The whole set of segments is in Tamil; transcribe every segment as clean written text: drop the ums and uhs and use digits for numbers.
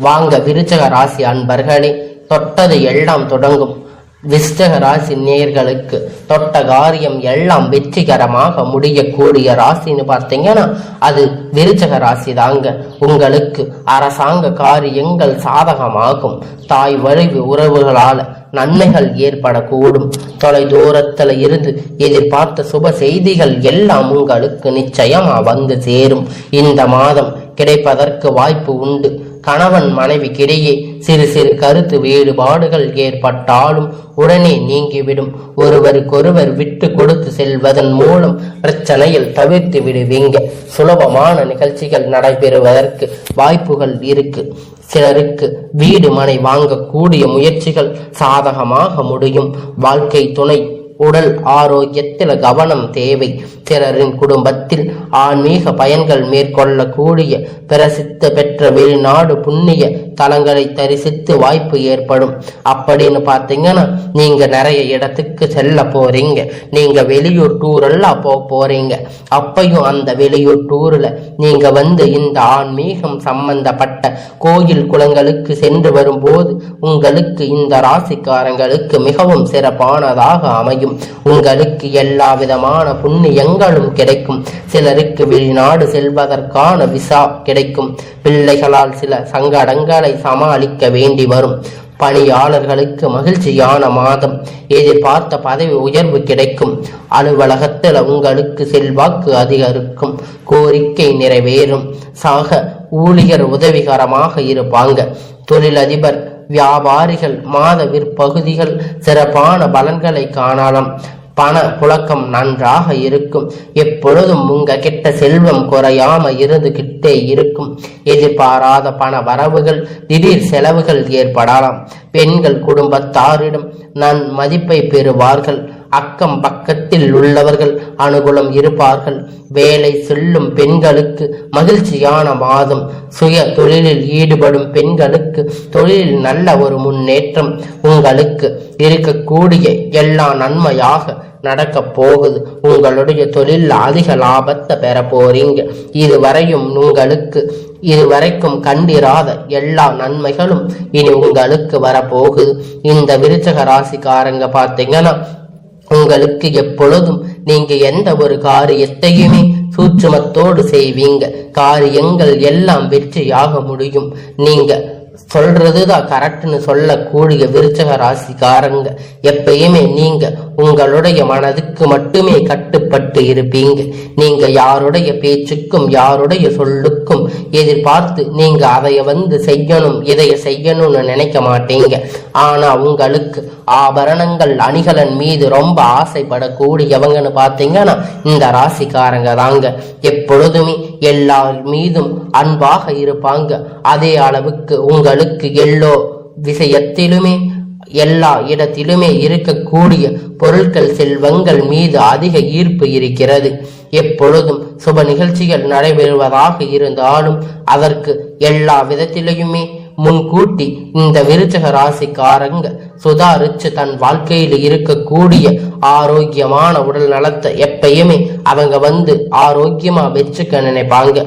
வாங்க விருச்சக ராசி அன்பர்களே, தொட்டது எல்லாம் தொடங்கும். விருச்சிக ராசி நேயர்களுக்கு தொட்ட காரியம் எல்லாம் வெற்றிகரமாக முடியக்கூடிய ராசின்னு பார்த்தீங்கன்னா அது விருச்சிக ராசி தாங்க. உங்களுக்கு அரசாங்க காரியங்கள் சாதகமாகும். தாய் வழி உறவுகளால் நன்மைகள் ஏற்படக்கூடும். தொலை தூரத்துல இருந்து எதிர்பார்த்த சுப செய்திகள் எல்லாம் உங்களுக்கு நிச்சயமா வந்து சேரும். இந்த மாதம் கிடைப்பதற்கு வாய்ப்பு உண்டு. கணவன் மனைவிக்கிடையே சிறு சிறு கருத்து வேறுபாடுகள் ஏற்பட்டாலும் உடனே நீங்கிவிடும். ஒருவருக்கொருவர் விட்டு கொடுத்து செல்வதன் மூலம் பிரச்சனையில் தவிர்த்து விடுவீங்க. சுலபமான நிகழ்ச்சிகள் நடைபெறுவதற்கு வாய்ப்புகள் இருக்கு. சிலருக்கு வீடு மனை வாங்கக்கூடிய முயற்சிகள் சாதகமாக முடியும். வாழ்க்கை துணை உடல் ஆரோக்கியத்தில் கவனம் தேவை. சிலரின் குடும்பத்தில் ஆன்மீக பயன்கள் மேற்கொள்ளக்கூடிய பிரசித்தி பெற்ற வெளிநாடு புண்ணிய தலங்களை தரிசித்து வாய்ப்பு ஏற்படும். அப்படின்னு பார்த்தீங்கன்னா நீங்க நிறைய இடத்துக்கு செல்ல போறீங்க. நீங்க வெளியூர் டூர் எல்லாம் போறீங்க. அப்பையும் அந்த வெளியூர் டூர்ல நீங்க இந்த ஆன்மீகம் சம்பந்தப்பட்ட கோயில் குளங்களுக்கு சென்று வரும்போது உங்களுக்கு இந்த ராசிக்காரங்களுக்கு மிகவும் சிறப்பானதாக அமையும். உங்களுக்கு எல்லா விதமான புண்ணியங்களும் கிடைக்கும். சிலருக்கு வெளிநாடு செல்வதற்கான விசா கிடைக்கும். பிள்ளைகளால் சில சங்கடங்களை சமாளிக்க வேண்டி வரும். பணியாளர்களுக்கு மகிழ்ச்சியான மாதம். எதிர்பார்த்த பதவி உயர்வு கிடைக்கும். அலுவலகத்தில் உங்களுக்கு செல்வாக்கு அதிகரிக்கும். கோரிக்கை நிறைவேறும். சக ஊழியர் உதவிகரமாக இருப்பாங்க. தொழிலதிபர் வியாபாரிகள் மாத விற்பகுதிகள் சிறப்பான பலன்களை காணலாம். பண புழக்கம் நன்றாக இருக்கும். எப்பொழுதும் உங்க கிட்ட செல்வம் குறையாம இருந்துகிட்டே இருக்கும். எதிர்பாராத பண வரவுகள் திடீர் செலவுகள் ஏற்படலாம். பெண்கள் குடும்பத்தாரிடம் மதிப்பை பெறுவார்கள். அக்கம் பக்கத்தில் உள்ளவர்கள் அனுகூலம் இருப்பார்கள். வேலை செல்லும் பெண்களுக்கு மகிழ்ச்சியான மாதம். சுய தொழிலில் ஈடுபடும் பெண்களுக்கு தொழிலில் நல்ல ஒரு முன்னேற்றம். உங்களுக்கு இருக்கக்கூடிய எல்லா நன்மையாக நடக்க போகுது. உங்களுடைய தொழில் அதிக லாபத்தை பெற போறீங்க. இதுவரைக்கும் கண்டிராத எல்லா நன்மைகளும் இனி உங்களுக்கு வரப்போகுது. இந்த விருச்சிக ராசிக்காரங்க பார்த்தீங்கன்னா உங்களுக்கு எப்பொழுதும் நீங்க எந்த ஒரு காரியத்தையுமே சூட்சுமத்தோடு செய்வீங்க. காரியங்கள் எல்லாம் வெற்றியாக முடியும். நீங்க சொல்றதுதான் கரெக்ட்னு சொல்லக்கூடிய விருச்சிக ராசிக்காரங்க எப்பயுமே நீங்க உங்களுடைய மனதுக்கு மட்டுமே கட்டுப்பட்டு இருப்பீங்க. நீங்க யாருடைய பேச்சுக்கும் யாருடைய சொல்லுக்கும் எதிர்பார்த்து நீங்க அதைய செய்யணும் இதைய செய்யணும்னு நினைக்க மாட்டீங்க. ஆனா உங்களுக்கு ஆபரணங்கள் அணிகலன் மீது ரொம்ப ஆசைப்படக்கூடியவங்கன்னு பார்த்தீங்கன்னா இந்த ராசிக்காரங்க தாங்க. எப்பொழுதுமே எல்லார் மீதும் அன்பாக இருப்பாங்க. அதே அளவுக்கு உங்களுக்கு எல்லோ விஷயத்திலுமே எல்லா இடத்திலுமே இருக்கக்கூடிய பொருட்கள் செல்வங்கள் மீது அதிக ஈர்ப்பு இருக்கிறது. எப்பொழுதும் சுப நிகழ்ச்சிகள் நடைபெறுவதாக இருந்தாலும் அதற்கு எல்லா விதத்திலையுமே முன்கூட்டி இந்த விருச்சிக ராசிக்காரங்க சுதாரிச்சு தன் வாழ்க்கையில் இருக்கக்கூடிய ஆரோக்கியமான உடல் நலத்தை எப்பயுமே அவங்க ஆரோக்கியமா வச்சுக்க நினைப்பாங்க.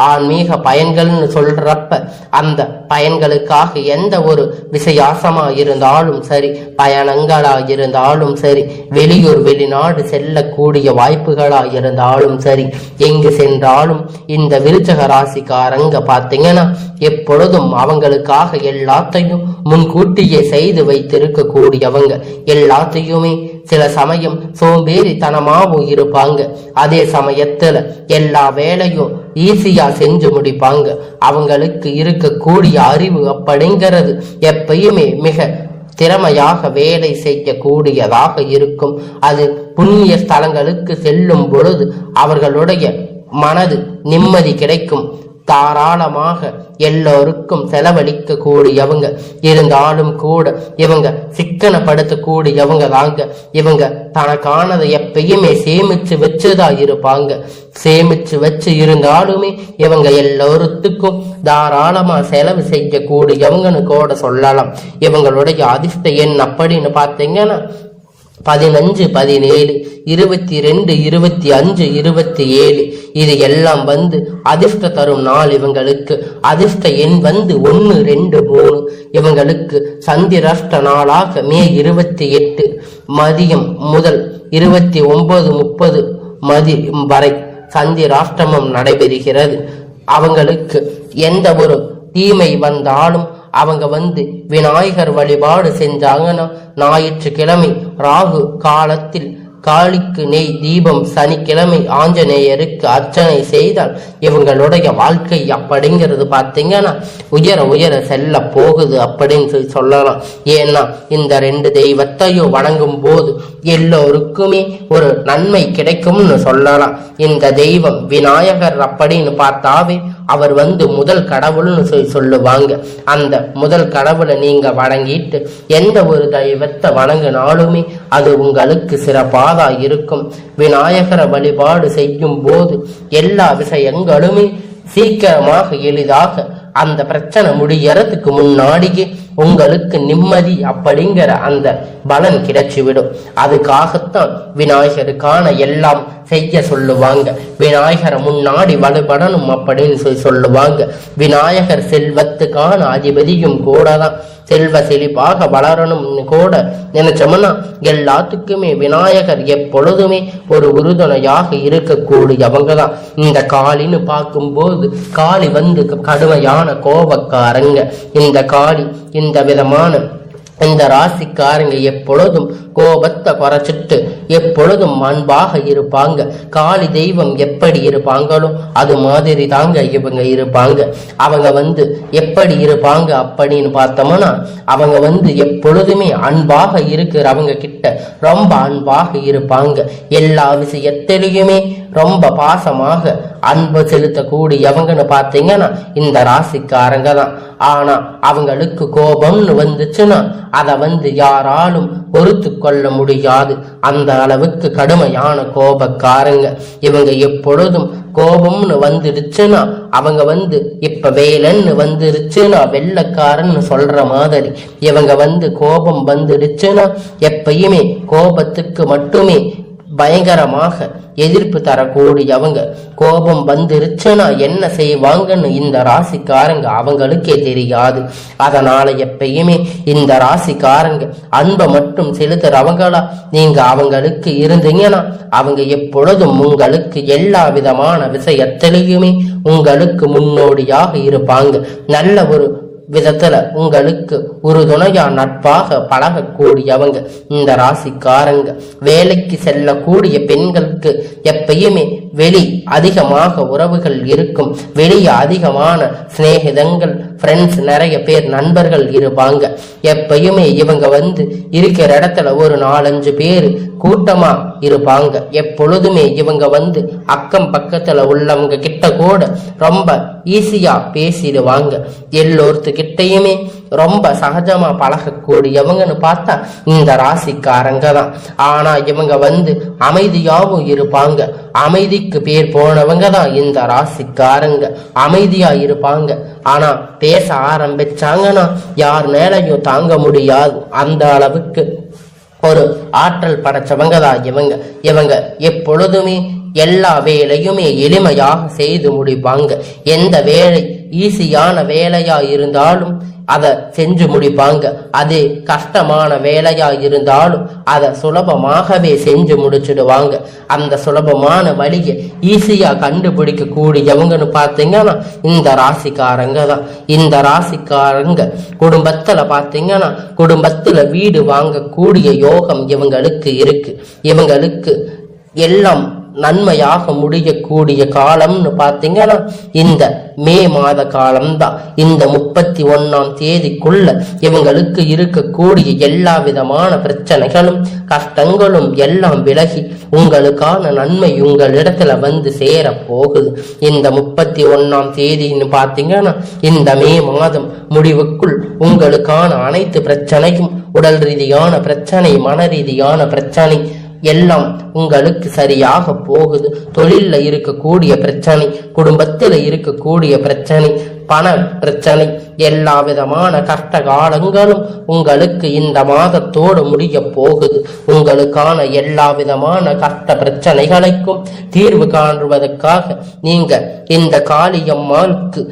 ஆன்மீக பயன்கள்னு சொல்றப்ப அந்த பயன்களுக்காக எந்த ஒரு விசேஷமா இருந்தாலும் சரி, பயணங்களா இருந்தாலும் சரி, வெளியூர் வெளிநாடு செல்லக்கூடிய வாய்ப்புகளா இருந்தாலும் சரி, எங்கு சென்றாலும் இந்த விருச்சிக ராசிக்காரங்க பார்த்தீங்கன்னா எப்பொழுதும் அவங்களுக்காக எல்லாத்தையும் முன்கூட்டியே செய்து வைத்திருக்க கூடியவங்க. எல்லாத்தையுமே சில சமயம் சோம்பேறித்தனமாகவும் இருப்பாங்க. அதே சமயத்துல எல்லா வேலையும் ஈஸியா செஞ்சு முடிப்பாங்க. அவங்களுக்கு இருக்கக்கூடிய அறிவு அப்படிங்கிறது எப்பயுமே மிக திறமையாக வேலை செய்யக்கூடியதாக இருக்கும். அது புண்ணிய ஸ்தலங்களுக்கு செல்லும் பொழுது அவர்களுடைய மனது நிம்மதி கிடைக்கும். தாராளமாக எல்லோருக்கும் செலவழிக்க கூடியவங்க இருந்தாலும் கூட இவங்க சிக்கனப்படுத்தக்கூடியவங்க தாங்க. இவங்க தனக்கானதை எப்பயுமே சேமிச்சு வச்சுதான் இருப்பாங்க. சேமிச்சு வச்சு இருந்தாலுமே இவங்க எல்லோருத்துக்கும் தாராளமா செலவு செய்யக்கூடியவங்கன்னு கூட சொல்லலாம். இவங்களுடைய அதிர்ஷ்ட எண் அப்படின்னு பார்த்தீங்கன்னா 15, 17, 22, 25, 27 இது எல்லாம் அதிர்ஷ்ட தரும் நாள். இவங்களுக்கு அதிர்ஷ்ட எண் 1, 2, 3. இவங்களுக்கு சந்திராஷ்ட நாளாக மே 28 மதியம் முதல் 29:30 மதியம் வரை சந்திராஷ்டமம் நடைபெறுகிறது. அவங்களுக்கு எந்த ஒரு தீமை வந்தாலும் அவங்க விநாயகர் வழிபாடு செஞ்சாங்கன்னா ஞாயிற்றுக்கிழமை ராகு காலத்தில் காளிக்கு நெய் தீபம், சனிக்கிழமை ஆஞ்சநேயருக்கு அர்ச்சனை செய்தால் இவங்களுடைய வாழ்க்கை அப்படிங்கிறது பார்த்தீங்கன்னா உயர உயர செல்ல போகுது அப்படின்னு சொல்லலாம். ஏன்னா இந்த 2 தெய்வத்தையும் வணங்கும் போது எல்லோருக்குமே ஒரு நன்மை கிடைக்கும்னு சொல்லலாம். இந்த தெய்வம் விநாயகர் அப்படின்னு பார்த்தாவே அவர் முதல் கடவுள்னு சொல்லுவாங்க. அந்த முதல் கடவுளை நீங்க வணங்கிட்டு எந்த ஒரு தெய்வத்தை வணங்கினாலுமே அது உங்களுக்கு சிறப்பாக இருக்கும். விநாயகரை வழிபாடு செய்யும் போது எல்லா விஷயங்களுமே சீக்கிரமாக எளிதாக அந்த பிரச்சனை முடியறதுக்கு முன்னாடியே உங்களுக்கு நிம்மதி அப்படிங்கிற அந்த பலன் கிடைச்சிவிடும். அதுக்காகத்தான் விநாயகருக்கான எல்லாம் செய்ய சொல்லுவாங்க. விநாயகரை முன்னாடி வழிபடணும் அப்படின்னு சொல்லுவாங்க. விநாயகர் செல்வத்துக்கான அதிபதியும் கூட தான். செல்வ செழிப்பாக வளரணும்னு கூட நினைச்சோம்னா எல்லாத்துக்குமே விநாயகர் எப்பொழுதுமே ஒரு உறுதுணையாக இருக்கக்கூடியவங்க தான். இந்த காளின்னு பார்க்கும்போது காளி கடுமையான கோபக்காரங்க. இந்த காளி இந்த விதமான இந்த ராசிக்காரங்க எப்பொழுதும் கோபத்தை குறைச்சிட்டு எப்பொழுதும் அன்பாக இருப்பாங்க. காளி தெய்வம் எப்படி இருப்பாங்களோ அது மாதிரி தாங்க இவங்க இருப்பாங்க. அவங்க எப்படி இருப்பாங்க அப்படின்னு பார்த்தோம்னா அவங்க எப்பொழுதுமே அன்பாக இருக்கிறவங்க கிட்ட ரொம்ப அன்பாக இருப்பாங்க. எல்லா விஷயத்திலையுமே ரொம்ப பாசமாக அன்பு செலுத்தக்கூடியவங்கன்னு பார்த்தீங்கன்னா இந்த ராசிக்காரங்க தான். ஆனா அவங்களுக்கு கோபம்னு வந்துச்சுன்னா அதை யாராலும் பொறுத்து கொள்ள முடியாது. அந்த அளவுக்கு கடுமையான கோபக்காரங்க இவங்க. எப்பொழுதும் கோபம்னு வந்துடுச்சுன்னா அவங்க இப்ப வேலைன்னு வந்துருச்சுன்னா வெள்ளக்காரன்னு சொல்ற மாதிரி இவங்க கோபம் வந்துடுச்சுன்னா எப்பயுமே கோபத்துக்கு மட்டுமே பயங்கரமாக எதிர்ப்பு தரக்கூடியவங்க. கோபம் வந்துருச்சுன்னா என்ன செய்வாங்கன்னு இந்த ராசிக்காரங்க அவங்களுக்கே தெரியாது. அதனால எப்பயுமே இந்த ராசிக்காரங்க அன்பை மட்டும் செலுத்துறவங்களா நீங்க அவங்களுக்கு இருந்தீங்கன்னா அவங்க எப்பொழுதும் உங்களுக்கு எல்லா விதமான விஷயத்திலையுமே உங்களுக்கு முன்னோடியாக இருப்பாங்க. நல்ல ஒரு விதத்துல உங்களுக்கு ஒரு துணையா நட்பாக பழகக்கூடியவங்க இந்த ராசிக்காரங்க. வேலைக்கு செல்லக்கூடிய பெண்களுக்கு எப்பயுமே வெளி அதிகமாக உறவுகள் இருக்கும். வெளியே அதிகமான சிநேகிதங்கள், ஃப்ரெண்ட்ஸ், நிறைய பேர் நண்பர்கள் இருப்பாங்க. எப்பயுமே இவங்க இருக்கிற இடத்துல ஒரு 4-5 பேர் கூட்டமா இருப்பாங்க. எப்பொழுதுமே இவங்க அக்கம் பக்கத்துல உள்ளவங்க கிட்ட கூட ரொம்ப ஈஸியா பேசிடுவாங்க. எல்லோருத்துக்கிட்டையுமே ரொம்ப சகஜமா பழகக்கூடியவங்கன்னு பார்த்தா இந்த ராசிக்காரங்க தான். ஆனா இவங்க அமைதியாவும் இருப்பாங்க. அமைதிக்கு பேர் போனவங்க தான் இந்த ராசிக்காரங்க. அமைதியா இருப்பாங்க. ஆனா பேச ஆரம்பிச்சாங்கன்னா யார் மேலையும் தாங்க முடியாது. அந்த அளவுக்கு ஒரு ஆற்றல் படைச்சவங்க தான் இவங்க. இவங்க எப்பொழுதுமே எல்லா வேலையுமே எளிமையாக செய்து முடிப்பாங்க. எந்த வேலை ஈஸியான வேலையா இருந்தாலும் அதை செஞ்சு முடிப்பாங்க. அது கஷ்டமான வேலையா இருந்தாலும் அதை சுலபமாகவே செஞ்சு முடிச்சிடுவாங்க. அந்த சுலபமான வழியை ஈஸியா கண்டுபிடிக்க கூடியவங்கன்னு பார்த்தீங்கன்னா இந்த ராசிக்காரங்க தான். இந்த ராசிக்காரங்க குடும்பத்துல பார்த்தீங்கன்னா குடும்பத்துல வீடு வாங்கக்கூடிய யோகம் இவங்களுக்கு இருக்கு. இவங்களுக்கு எல்லாம் நன்மையாக முடியக்கூடிய காலம்னு பார்த்தீங்கன்னா இந்த மே மாத காலம்தான். இந்த 31ஆம் தேதிக்குள்ள இவங்களுக்கு இருக்கக்கூடிய எல்லா விதமான பிரச்சனைகளும் கஷ்டங்களும் எல்லாம் விலகி உங்களுக்கான நன்மை உங்களிடத்துல சேர போகுது. இந்த 31ஆம் தேதின்னு பார்த்தீங்கன்னா இந்த மே மாதம் முடிவுக்குள் உங்களுக்கான அனைத்து பிரச்சனையும், உடல் ரீதியான பிரச்சனை, மன ரீதியான பிரச்சனை எல்லாம் உங்களுக்கு சரியாக போகுது. தொழில்ல இருக்கக்கூடிய பிரச்சனை, குடும்பத்தில் இருக்கக்கூடிய பிரச்சனை, பண பிரச்சனை, எல்லா விதமான கஷ்ட காலங்களும் உங்களுக்கு இந்த மாதத்தோடு முடிய போகுது. உங்களுக்கான எல்லா விதமான கஷ்ட பிரச்சனைகளுக்கும் தீர்வு காணுவதற்காக நீங்க இந்த காளியம்மாளுக்கு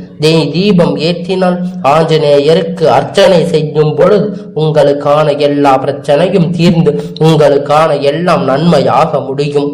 தீபம் ஏற்றினால், ஆஞ்சநேயருக்கு அர்ச்சனை செய்யும் பொழுது உங்களுக்கான எல்லா பிரச்சனையும் தீர்ந்து உங்களுக்கான எல்லாம் நன்மையாக முடியும்.